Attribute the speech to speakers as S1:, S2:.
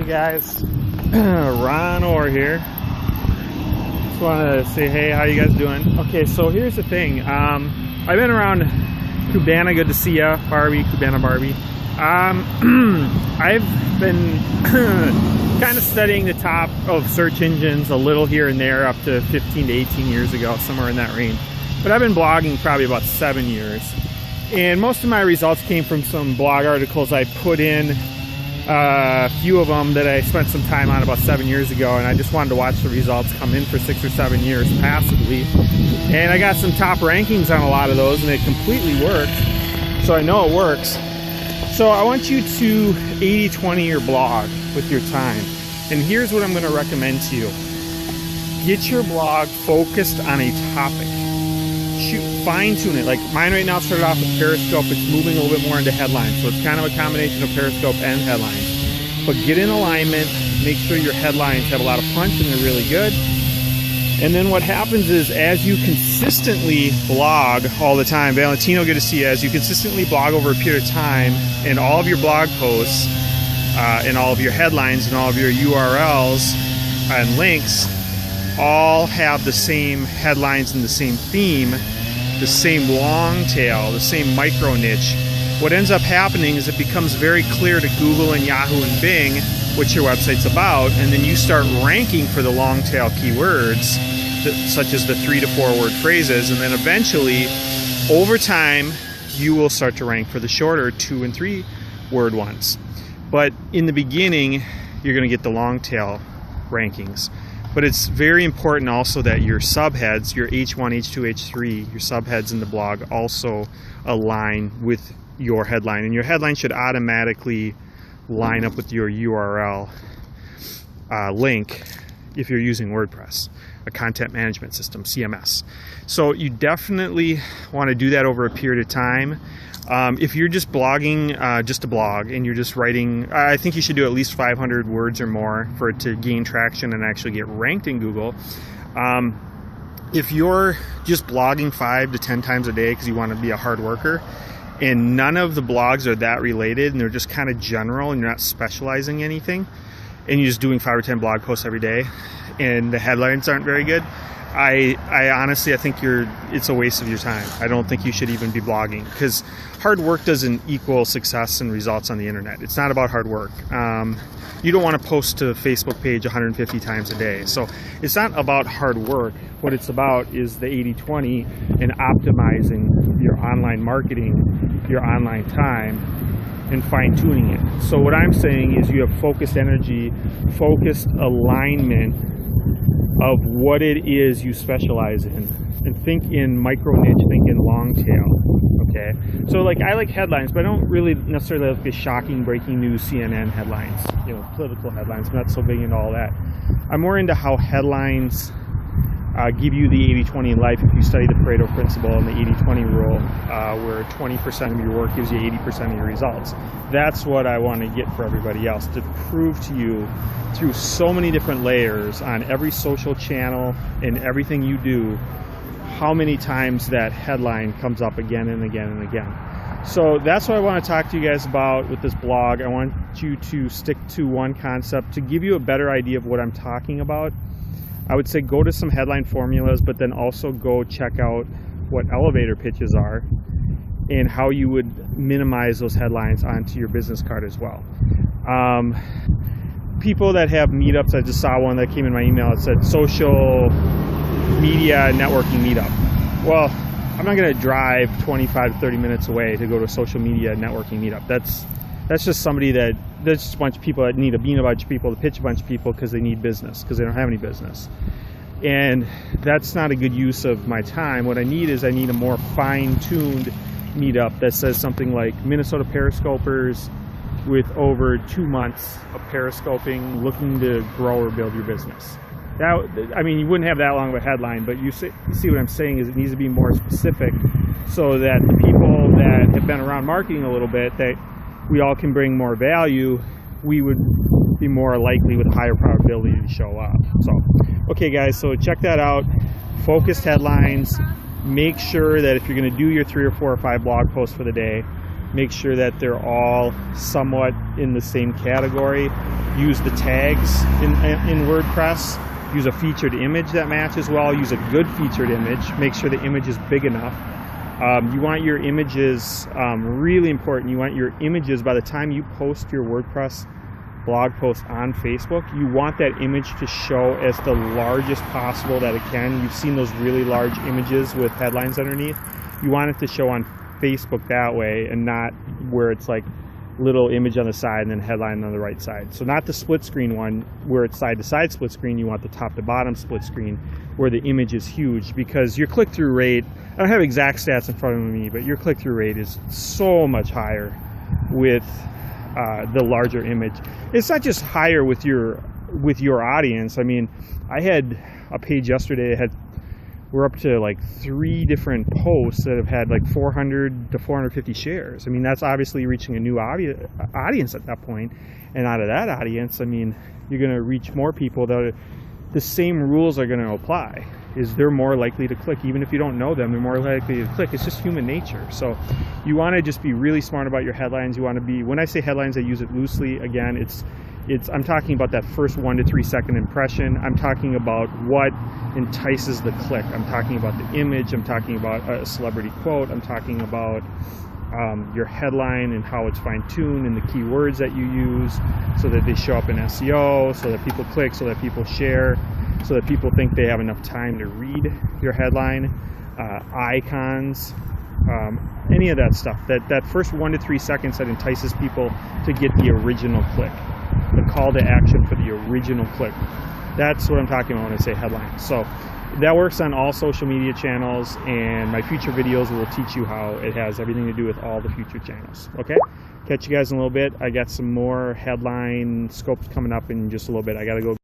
S1: Hey guys, Ron Orr here. Just want to say hey, how you guys doing? Okay, so here's the thing. I've been around Cubana, good to see ya, Barbie, Cubana Barbie. I've been kind of studying the top of search engines a little here and there up to 15 to 18 years ago, somewhere in that range. But I've been blogging probably about 7 years. And most of my results came from some blog articles I put in. A few of them that I spent some time on about 7 years ago, and I just wanted to watch the results come in for 6 or 7 years passively. And I got some top rankings on a lot of those, and it completely worked. So I know it works. So I want you to 80-20 your blog with your time. And here's what I'm going to recommend to you. Get your blog focused on a topic. Fine-tune it. Like mine right now started off with Periscope. It's moving a little bit more into headlines. So it's kind of a combination of Periscope and headlines. But get in alignment. Make sure your headlines have a lot of punch and they're really good. And then what happens is as you consistently blog all the time, Valentino, good to see you, as you consistently blog over a period of time and all of your blog posts and all of your headlines and all of your URLs and links all have the same headlines and the same theme, the same long tail, the same micro niche. What ends up happening is it becomes very clear to Google and Yahoo and Bing what your website's about, and then you start ranking for the long tail keywords, such as the 3 to 4 word phrases, and then eventually, over time, you will start to rank for the shorter 2 and 3 word ones. But in the beginning, you're going to get the long tail rankings. But it's very important also that your subheads, your H1, H2, H3, your subheads in the blog also align with your headline. And your headline should automatically line up with your URL link if you're using WordPress, a content management system, CMS. So you definitely want to do that over a period of time. If you're just blogging, just a blog, and you're just writing, I think you should do at least 500 words or more for it to gain traction and actually get ranked in Google. If you're just blogging 5 to 10 times a day because you want to be a hard worker, and none of the blogs are that related, and they're just kind of general, and you're not specializing anything, and you're just doing 5 or 10 blog posts every day, and the headlines aren't very good, I honestly, I think it's a waste of your time. I don't think you should even be blogging, because hard work doesn't equal success and results on the internet. It's not about hard work. You don't want to post to the Facebook page 150 times a day. So it's not about hard work. What it's about is the 80-20 and optimizing your online marketing, your online time, and fine-tuning it. So what I'm saying is you have focused energy, focused alignment of what it is you specialize in, and think in micro niche, think in long tail. Okay, so like I like headlines, but I don't really necessarily like the shocking breaking news CNN headlines, you know, political headlines. I'm not so big into all that. I'm more into how headlines give you the 80-20 in life if you study the Pareto principle and the 80-20 rule, where 20% of your work gives you 80% of your results. That's what I want to get for everybody else, to prove to you through so many different layers on every social channel and everything you do, how many times that headline comes up again and again and again. So that's what I want to talk to you guys about with this blog. I want you to stick to one concept to give you a better idea of what I'm talking about. I would say go to some headline formulas, but then also go check out what elevator pitches are and how you would minimize those headlines onto your business card as well. People that have meetups, I just saw one that came in my email. It said social media networking meetup. Well, I'm not going to drive 25 to 30 minutes away to go to a social media networking meetup. That's just somebody that's just a bunch of people that need to be in a bunch of people to pitch a bunch of people because they need business, because they don't have any business. And that's not a good use of my time. What I need is a more fine-tuned meetup that says something like Minnesota Periscopers with over 2 months of periscoping, looking to grow or build your business. That, I mean, you wouldn't have that long of a headline, but you see what I'm saying is it needs to be more specific so that the people that have been around marketing a little bit, that we all can bring more value, we would be more likely with higher probability to show up. So, okay guys, so check that out. Focused headlines. Make sure that if you're going to do your 3 or 4 or 5 blog posts for the day, Make sure that they're all somewhat in the same category. Use the tags in WordPress. Use a featured image that matches well. Use a good featured image. Make sure the image is big enough. You want your images, really important, you want your images, by the time you post your WordPress blog post on Facebook, you want that image to show as the largest possible that it can. You've seen those really large images with headlines underneath. You want it to show on Facebook that way, and not where it's like little image on the side and then headline on the right side. So not the split screen one where it's side to side split screen. You want the top to bottom split screen where the image is huge, because your click-through rate, I don't have exact stats in front of me, but your click-through rate is so much higher with the larger image. It's not just higher with your audience. I mean, I had a page yesterday that we're up to like 3 different posts that have had like 400 to 450 shares. I mean, that's obviously reaching a new audience at that point. And out of that audience, I mean, you're going to reach more people. The same rules are going to apply. Is they're more likely to click. Even if you don't know them, they're more likely to click. It's just human nature. So you want to just be really smart about your headlines. You want to be, when I say headlines, I use it loosely. Again, I'm talking about that first 1 to 3 second impression. I'm talking about what entices the click. I'm talking about the image. I'm talking about a celebrity quote. I'm talking about your headline and how it's fine-tuned, and the keywords that you use so that they show up in SEO, so that people click, so that people share, so that people think they have enough time to read your headline, icons, any of that stuff. That first 1 to 3 seconds that entices people to get the original click, the call to action for the original click. That's what I'm talking about when I say headline. So that works on all social media channels, and my future videos will teach you how it has everything to do with all the future channels. Okay? Catch you guys in a little bit. I got some more headline scopes coming up in just a little bit. I gotta go.